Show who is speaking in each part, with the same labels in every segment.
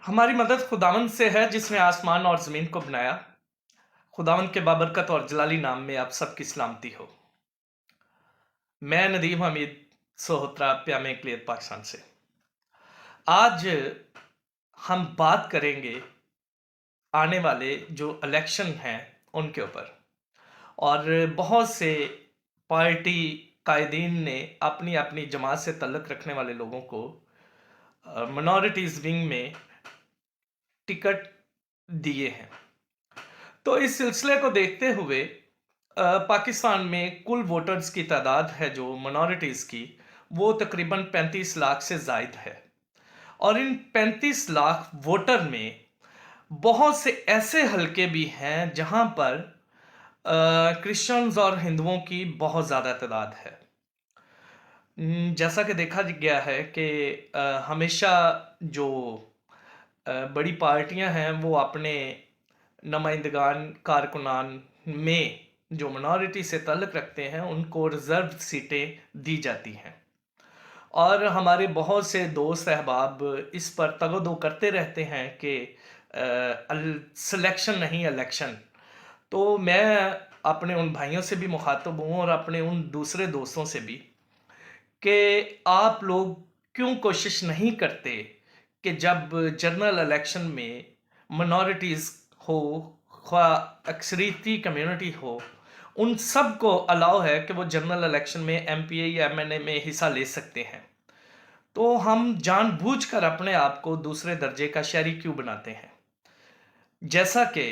Speaker 1: हमारी मदद खुदावंद से है जिसने आसमान और ज़मीन को बनाया। खुदावंद के बाबरकत और जलाली नाम में आप सबकी सलामती हो। मैं नदीम हमीद सोहत्रा प्यामे क्लियर पाकिस्तान से। आज हम बात करेंगे आने वाले जो इलेक्शन हैं उनके ऊपर। और बहुत से पार्टी कायदीन ने अपनी अपनी जमात से तल्लुक़ रखने वाले लोगों को मिनॉरिटीज़ विंग में टिकट दिए हैं। तो इस सिलसिले को देखते हुए पाकिस्तान में कुल वोटर्स की तादाद है जो मिनॉरिटीज़ की, वो तकरीबन 35 लाख से ज़ायद है। और इन 35 लाख वोटर में बहुत से ऐसे हलके भी हैं जहां पर क्रिश्चियंस और हिंदुओं की बहुत ज़्यादा तादाद है। जैसा कि देखा गया है कि हमेशा जो बड़ी पार्टियां हैं वो अपने नुमाइंदगान कारकुनान में जो मिनॉरिटी से ताल्लुक़ रखते हैं उनको रिज़र्व सीटें दी जाती हैं। और हमारे बहुत से दोस्त अहबाब इस पर तगदो करते रहते हैं कि सिलेक्शन नहीं इलेक्शन। तो मैं अपने उन भाइयों से भी मुखातब हूँ और अपने उन दूसरे दोस्तों से भी कि आप लोग क्यों कोशिश नहीं करते कि जब जनरल इलेक्शन में मिनॉरिटीज़ हो, ख्वा अक्सरियती कम्युनिटी हो, उन सब को अलाउ है कि वो जनरल इलेक्शन में एमपीए या एमएनए में हिस्सा ले सकते हैं। तो हम जानबूझकर अपने आप को दूसरे दर्जे का शहरी क्यों बनाते हैं? जैसा कि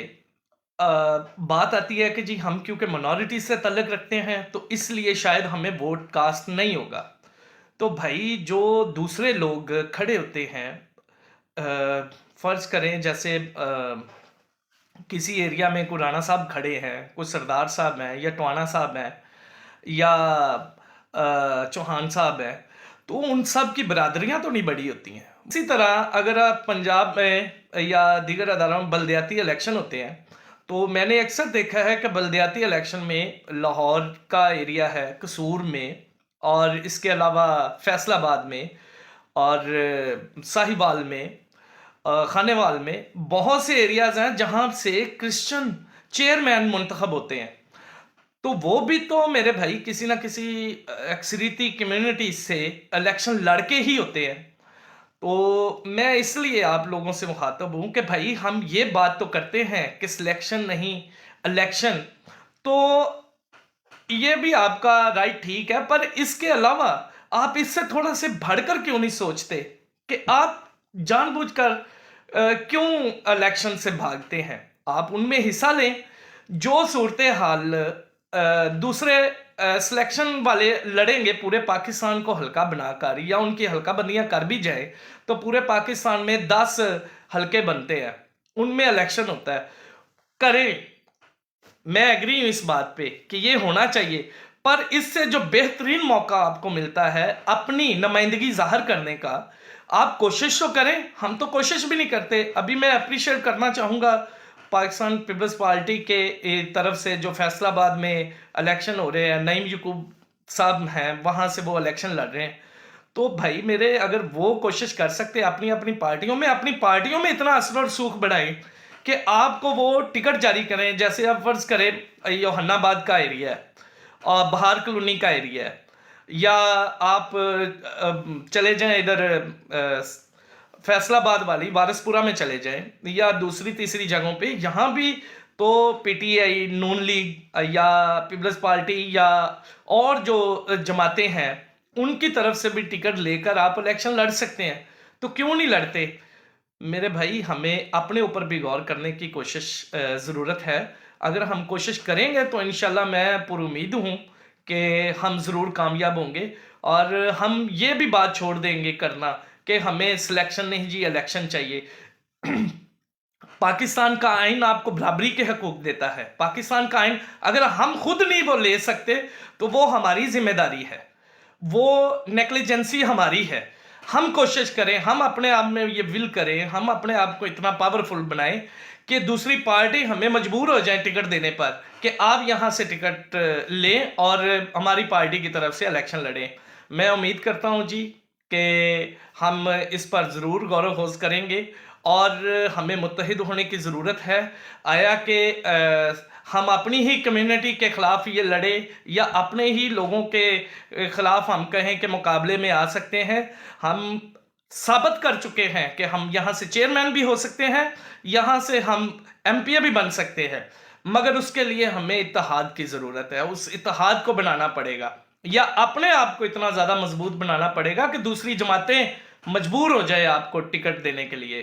Speaker 1: बात आती है कि जी हम क्योंकि मिनॉरिटी से ताल्लुक़ रखते हैं तो इसलिए शायद हमें वोट कास्ट नहीं होगा। तो भाई जो दूसरे लोग खड़े होते हैं, फ़र्ज़ करें जैसे किसी एरिया में कोई राणा साहब खड़े हैं, कोई सरदार साहब हैं या टवाना साहब हैं या चौहान साहब हैं, तो उन सब की बरादरियां तो नहीं बड़ी होती हैं। इसी तरह अगर आप पंजाब में या दीगर अदारों में बलदियाती इलेक्शन होते हैं, तो मैंने अक्सर देखा है कि बलदियाती इलेक्शन में लाहौर का एरिया है, कसूर में, और इसके अलावा फैसलाबाद में और साहिवाल में, खानेवाल में बहुत से एरियाज़ हैं जहां से क्रिश्चियन चेयरमैन मुंतखब होते हैं। तो वो भी तो मेरे भाई किसी ना किसी अक्सरियती कम्युनिटी से इलेक्शन लड़के ही होते हैं। तो मैं इसलिए आप लोगों से मुखातब हूं कि भाई हम ये बात तो करते हैं कि सिलेक्शन नहीं इलेक्शन, तो ये भी आपका राइट ठीक है, पर इसके अलावा आप इससे थोड़ा से बढ़कर क्यों नहीं सोचते कि आप जानबूझकर क्यों इलेक्शन से भागते हैं? आप उनमें हिस्सा लें। जो सूरत हाल दूसरे सिलेक्शन वाले लड़ेंगे पूरे पाकिस्तान को हल्का बनाकर, या उनकी हल्का बंदियां कर भी जाए, तो पूरे पाकिस्तान में 10 हल्के बनते हैं, उनमें इलेक्शन होता है। करें, मैं एग्री हूं इस बात पे कि ये होना चाहिए, पर इससे जो बेहतरीन मौका आपको मिलता है अपनी नुमाइंदगी जाहिर करने का, आप कोशिश तो करें। हम तो कोशिश भी नहीं करते। अभी मैं अप्रिशिएट करना चाहूँगा पाकिस्तान पीपल्स पार्टी के तरफ से जो फैसलाबाद में इलेक्शन हो रहे हैं, नईम यकूब साहब हैं, वहाँ से वो इलेक्शन लड़ रहे हैं। तो भाई मेरे, अगर वो कोशिश कर सकते अपनी अपनी पार्टियों में इतना असर और सूख बढ़ाएं कि आपको वो टिकट जारी करें। जैसे आप फर्ज करें योहन्नाबाद का एरिया है और बहार कॉलोनी का एरिया है, या आप चले जाएं इधर फैसलाबाद वाली वारसपुरा में चले जाएं, या दूसरी तीसरी जगहों पे, यहाँ भी तो पीटीआई, नून लीग या पीपल्स पार्टी या और जो जमातें हैं उनकी तरफ से भी टिकट लेकर आप इलेक्शन लड़ सकते हैं। तो क्यों नहीं लड़ते? मेरे भाई, हमें अपने ऊपर भी गौर करने की कोशिश ज़रूरत है। अगर हम कोशिश करेंगे तो इंशाल्लाह मैं पुरुमीद हूँ कि हम ज़रूर कामयाब होंगे। और हम ये भी बात छोड़ देंगे करना कि हमें सिलेक्शन नहीं जी इलेक्शन चाहिए। पाकिस्तान का आइन आपको बराबरी के हकूक देता है। पाकिस्तान का आइन अगर हम खुद नहीं वो ले सकते तो वो हमारी जिम्मेदारी है, वो नेग्लिजेंसी हमारी है। हम कोशिश करें, हम अपने आप में ये विल करें, हम अपने आप को इतना पावरफुल बनाएं कि दूसरी पार्टी हमें मजबूर हो जाए टिकट देने पर कि आप यहां से टिकट लें और हमारी पार्टी की तरफ से इलेक्शन लड़ें। मैं उम्मीद करता हूं जी कि हम इस पर ज़रूर गौर व खोज करेंगे और हमें मुत्तहिद होने की ज़रूरत है। आया कि हम अपनी ही कम्युनिटी के ख़िलाफ़ ये लड़े या अपने ही लोगों के ख़िलाफ़ हम कहें कि मुकाबले में आ सकते हैं। हम साबित कर चुके हैं कि हम यहाँ से चेयरमैन भी हो सकते हैं, यहाँ से हम एमपी भी बन सकते हैं, मगर उसके लिए हमें इत्तेहाद की ज़रूरत है। उस इत्तेहाद को बनाना पड़ेगा या अपने आप को इतना ज़्यादा मजबूत बनाना पड़ेगा कि दूसरी जमातें मजबूर हो जाए आपको टिकट देने के लिए।